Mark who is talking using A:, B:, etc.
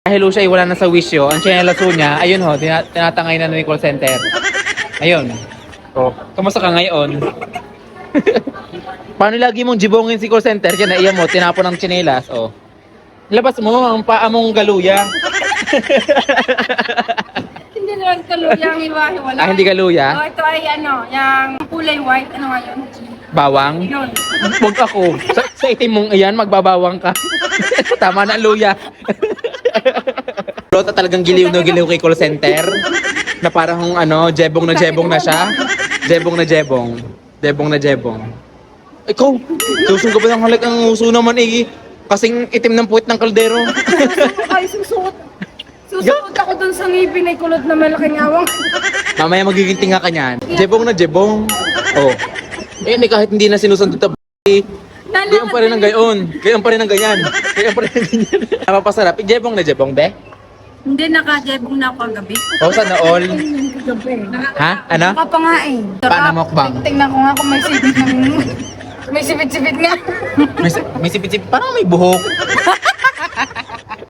A: Dahil siya ay wala na sa wisyo, ang tsinelas niya, ayun ho, tinatangay na ng call center. Ayun. Oh, kamusta ka ngayon? Paano lagi mong jibongin si call center? Kaya naiya mo, tinapon ng tsinelas. Oh. Labas mo ang paa mong galuya.
B: Hindi naman kaluya ang hiwa-hiwala.
A: Ah, hindi galuya?
B: Oh, ito ay ano, yung kulay white. Ano nga yun?
A: Bawang?
B: Yun.
A: Huwag ako. Sa itim mong iyan, magbabawang ka. Tama na, luya. Lota talagang giliw na giliw kay call center. Na parang ano, jebong na siya. Jebong na jebong. Jebong na jebong. Ikaw, susong ka ba ng halik ang uso naman eh. Kasing itim ng puwit ng kaldero.
B: Ay, susuot. Susuot ako dun sa ngipin ay kulot na malaking awang.
A: Mamaya magiging tinga ka niyan. Jebong na jebong. Oh. Eh, kahit hindi na sinusundot na gayon pa rin ng gayon. Gayon pa rin ng ganyan. Gayon pa rin ng ganyan. Napapasarap. Jebong na jebong, be?
B: Hindi, naka-jebong na ako kagabi.
A: Oh, sana all.
B: Kagabi.
A: Ha? Ano?
B: Baka pa nga eh.
A: Paano mukbang?
B: Tingnan ko nga kung may sipit ng... May sipit-sipit nga.
A: May sipit-sipit. Parang may buhok.